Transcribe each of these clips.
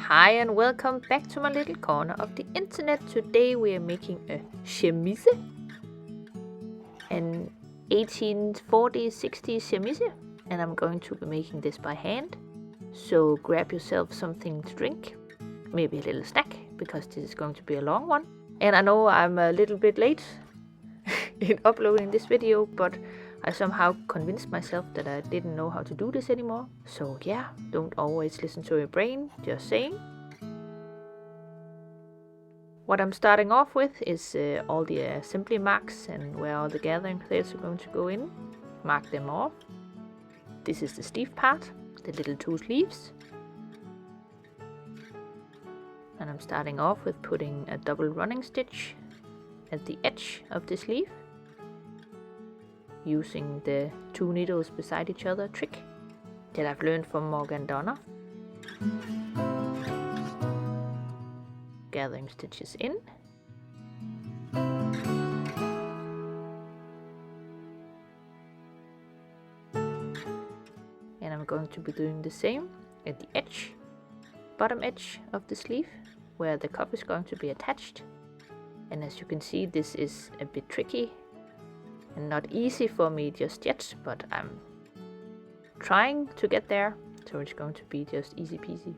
Hi and welcome back to my little corner of the internet. Today we are making a chemise, an 1840s, 60s chemise, and I'm going to be making this by hand. So grab yourself something to drink, maybe a little snack, because this is going to be a long one. And I know I'm a little bit late in uploading this video, but I somehow convinced myself that I didn't know how to do this anymore. So yeah, don't always listen to your brain, just saying. What I'm starting off with is all the assembly marks and where all the gathering threads are going to go in. Mark them off. This is the sleeve part, the little two sleeves. And I'm starting off with putting a double running stitch at the edge of the sleeve, using the two needles beside each other trick that I've learned from Morgan Donna. Gathering stitches in. And I'm going to be doing the same at the edge, bottom edge of the sleeve, where the cuff is going to be attached. And as you can see, this is a bit tricky and not easy for me just yet, but I'm trying to get there, so it's going to be just easy peasy.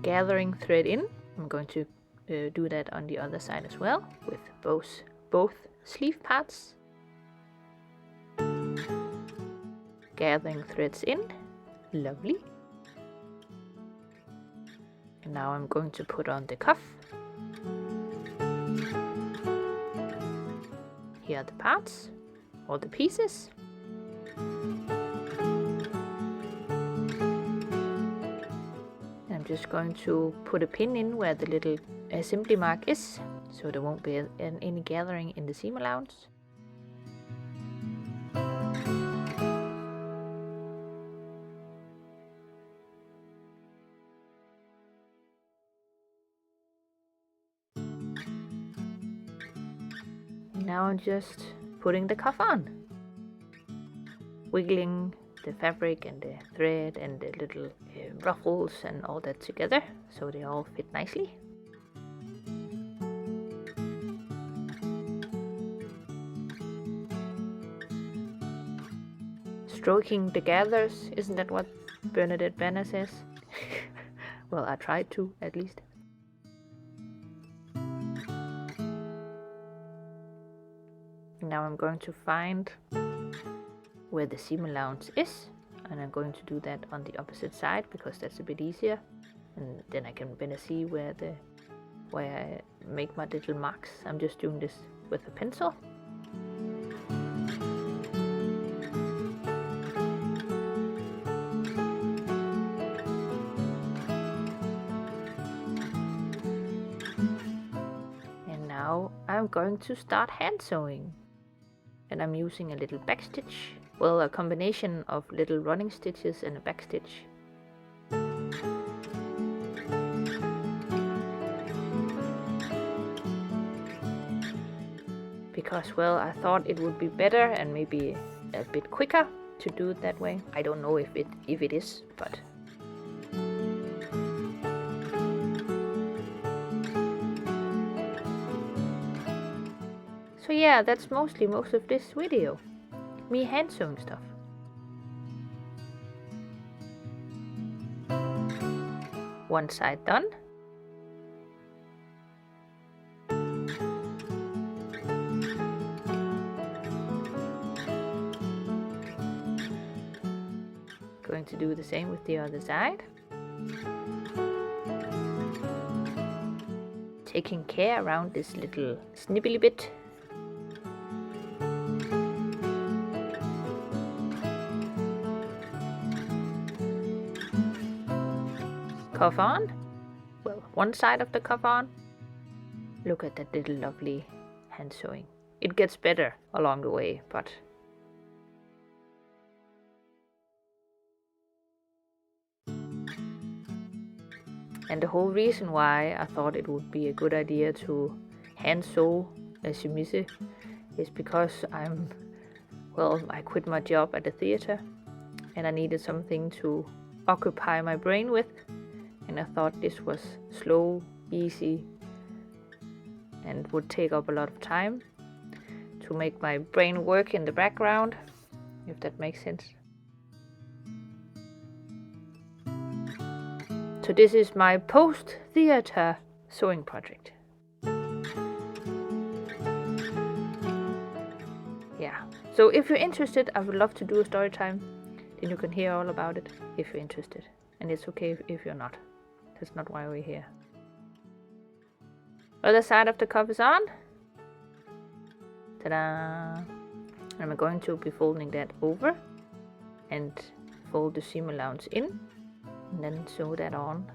Gathering thread in. I'm going to do that on the other side as well, with both sleeve parts. Gathering threads in. Lovely. And now I'm going to put on the cuff. Here are the parts, or the pieces. And I'm just going to put a pin in where the little assembly mark is, so there won't be any gathering in the seam allowance. Now I'm just putting the cuff on, wiggling the fabric and the thread and the little ruffles and all that together so they all fit nicely. Stroking the gathers, isn't that what Bernadette Banner says? Well, I tried to, at least. Now I'm going to find where the seam allowance is, and I'm going to do that on the opposite side because that's a bit easier, and then I can better see where I make my little marks. I'm just doing this with a pencil. And now I'm going to start hand sewing. And I'm using a little back stitch, well, a combination of little running stitches and a back stitch. Because, well, I thought it would be better and maybe a bit quicker to do it that way. I don't know if it is, but so yeah, that's most of this video. Me hand sewing stuff. One side done. Going to do the same with the other side. Taking care around this little snipply bit. Cuff on. Well, one side of the cuff on. Look at that little lovely hand sewing. It gets better along the way, but and the whole reason why I thought it would be a good idea to hand sew a chemise is because I'm well, I quit my job at the theater and I needed something to occupy my brain with, and I thought this was slow, easy, and would take up a lot of time to make my brain work in the background, if that makes sense. So this is my post-theater sewing project. Yeah, so if you're interested, I would love to do a story time. Then you can hear all about it if you're interested. And it's okay if you're not. That's not why we're here. Other side of the cuff is on. Ta-da! I'm going to be folding that over and fold the seam allowance in and then sew that on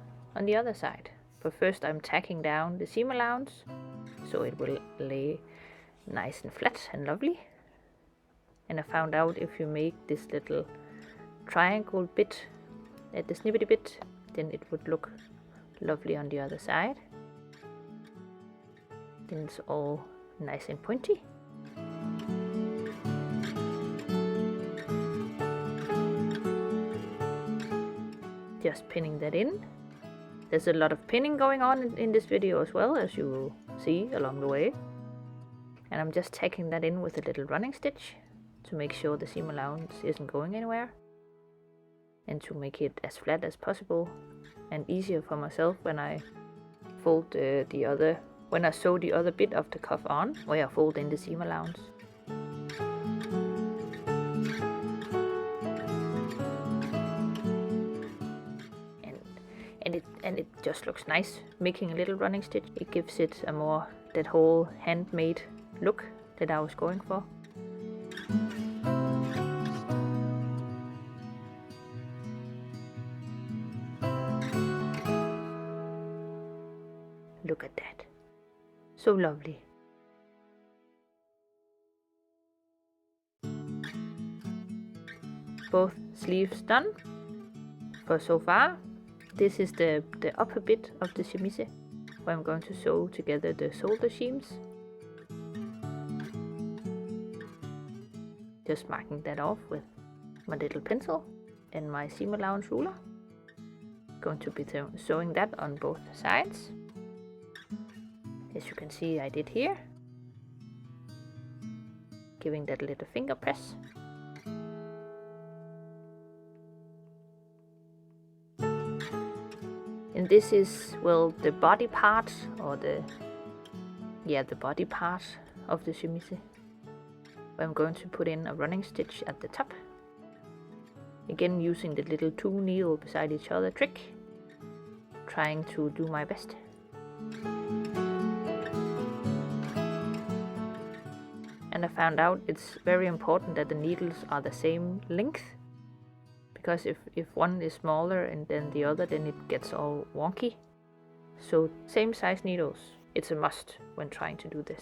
the other side. But first I'm tacking down the seam allowance so it will lay nice and flat and lovely. And I found out if you make this little triangle bit at the snippety bit, then it would look lovely on the other side. Then it's all nice and pointy. Just pinning that in. There's a lot of pinning going on in this video as well, as you will see along the way. And I'm just tacking that in with a little running stitch to make sure the seam allowance isn't going anywhere, and to make it as flat as possible and easier for myself when I fold when I sew the other bit of the cuff on, where I fold in the seam allowance. And it just looks nice. Making a little running stitch, it gives it a more that whole handmade look that I was going for. Look at that. So lovely. Both sleeves done for so far. This is the upper bit of the chemise, where I'm going to sew together the shoulder seams. Just marking that off with my little pencil and my seam allowance ruler. Going to be sewing that on both sides. As you can see, I did here. Giving that a little finger press. And this is, well, the body part, or the body part of the chemise, where I'm going to put in a running stitch at the top. Again, using the little two needle beside each other trick, trying to do my best. And I found out it's very important that the needles are the same length, because if one is smaller and then the other, then it gets all wonky. So same size needles, it's a must when trying to do this.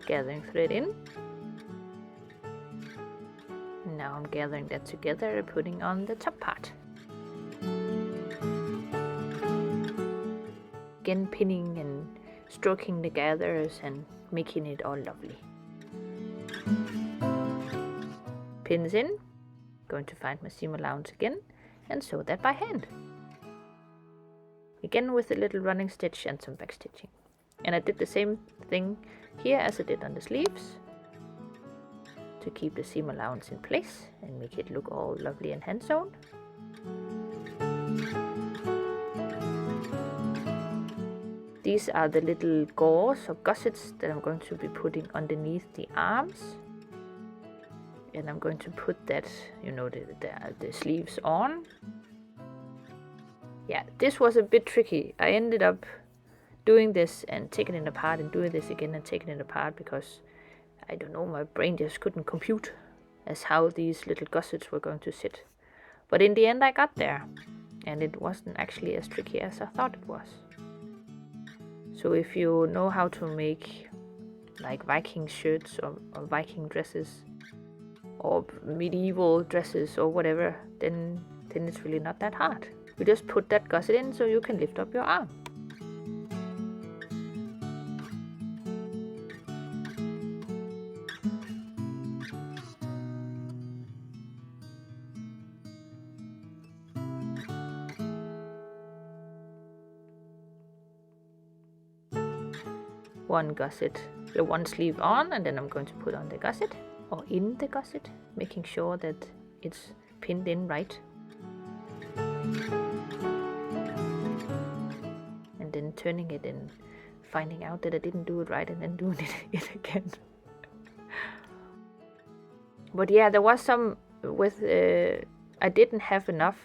Gathering thread in. Now I'm gathering that together and putting on the top part. Again, pinning and stroking the gathers and making it all lovely. Pins in. Going to find my seam allowance again and sew that by hand. Again with a little running stitch and some back stitching. And I did the same thing here as I did on the sleeves, to keep the seam allowance in place and make it look all lovely and hand sewn. These are the little gauze or gussets that I'm going to be putting underneath the arms. And I'm going to put that, the sleeves on. Yeah, this was a bit tricky. I ended up doing this and taking it apart and doing this again and taking it apart because, I don't know, my brain just couldn't compute as how these little gussets were going to sit. But in the end I got there, and it wasn't actually as tricky as I thought it was. So if you know how to make like Viking shirts or Viking dresses or medieval dresses or whatever, then it's really not that hard. You just put that gusset in so you can lift up your arm. one gusset, the one sleeve on, and then I'm going to put on the gusset, or in the gusset, making sure that it's pinned in right. And then turning it and finding out that I didn't do it right and then doing it again. But yeah, there was some with, I didn't have enough,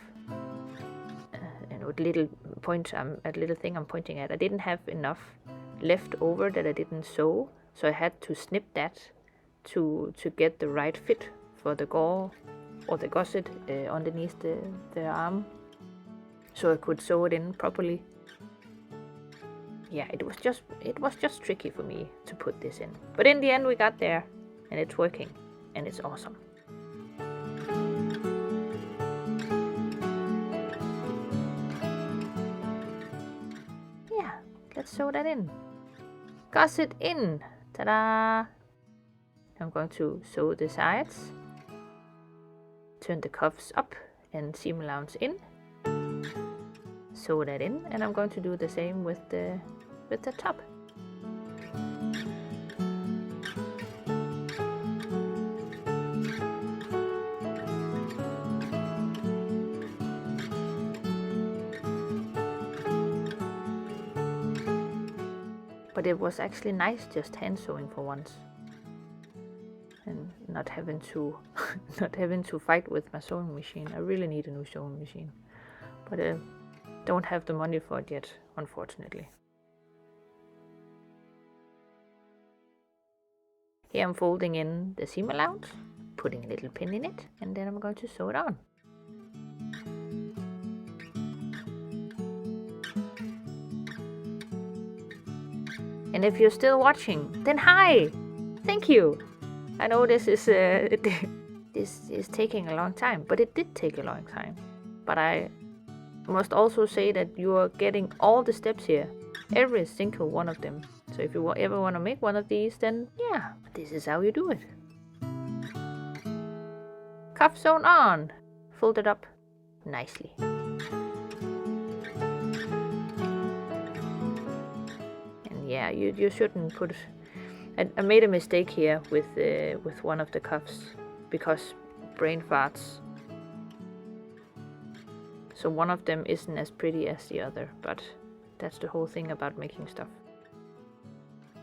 and with little point, a little thing I'm pointing at, I didn't have enough left over that I didn't sew, so I had to snip that to get the right fit for the gore or the gusset underneath the arm, so I could sew it in properly. Yeah, it was just tricky for me to put this in, but in the end we got there, and it's working, and it's awesome. Yeah, let's sew that in. Gusset in. Ta-da! I'm going to sew the sides, turn the cuffs up and seam allowance in, sew that in, and I'm going to do the same with the top. But it was actually nice just hand sewing for once, and not having to fight with my sewing machine. I really need a new sewing machine, but I don't have the money for it yet, unfortunately. Here I'm folding in the seam allowance, putting a little pin in it, and then I'm going to sew it on. And if you're still watching, then hi! Thank you! I know this is taking a long time, but it did take a long time. But I must also say that you are getting all the steps here, every single one of them. So if you ever want to make one of these, then yeah, this is how you do it. Cuff sewn on, fold it up nicely. And yeah, you shouldn't put. I made a mistake here with one of the cuffs because brain farts. So one of them isn't as pretty as the other, but that's the whole thing about making stuff.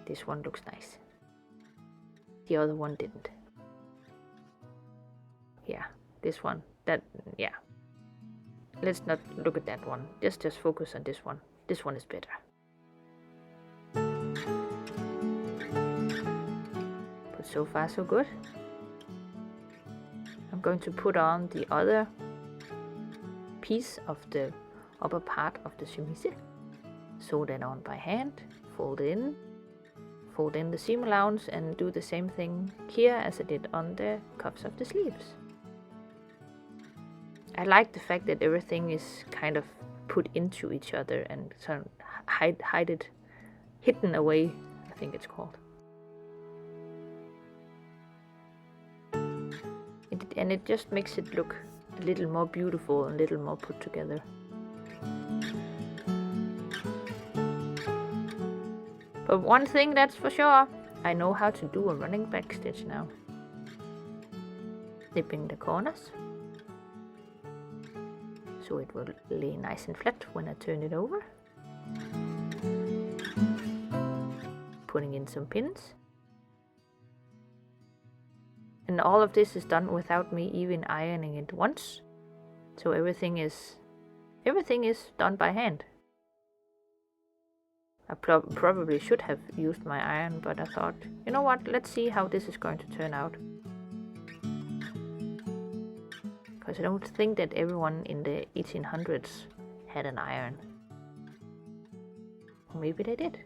This one looks nice. The other one didn't. Yeah, this one. Yeah. Let's not look at that one. Just focus on this one. This one is better. But so far so good. I'm going to put on the other piece of the upper part of the chemise. Sew that on by hand, fold in the seam allowance, and do the same thing here as I did on the cuffs of the sleeves. I like the fact that everything is kind of put into each other and sort of hidden away, I think it's called. And it just makes it look a little more beautiful and a little more put together. But one thing that's for sure, I know how to do a running back stitch now. Snipping the corners, so it will lay nice and flat when I turn it over. Putting in some pins. And all of this is done without me even ironing it once. So everything is done by hand. I probably should have used my iron, but I thought, you know what, let's see how this is going to turn out. Because I don't think that everyone in the 1800s had an iron. Or maybe they did.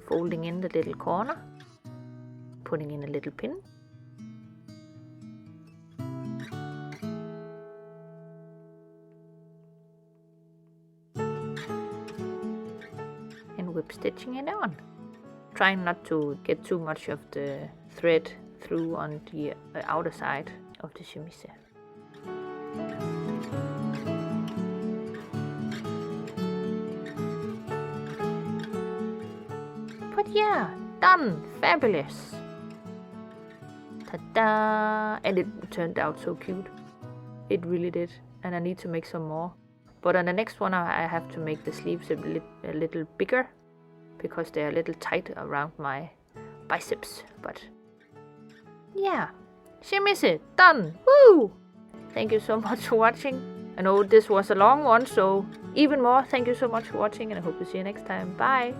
Folding in the little corner, putting in a little pin. And whip stitching it on. Trying not to get too much of the thread through on the outer side of the chemise. yeah, done. Fabulous. Ta-da! And it turned out so cute. It really did. And I need to make some more. But on the next one I have to make the sleeves a little bigger, because they're a little tight around my biceps. But yeah, chemise done. Woo! Thank you so much for watching. I know this was a long one, so even more thank you so much for watching, and I hope to see you next time. Bye!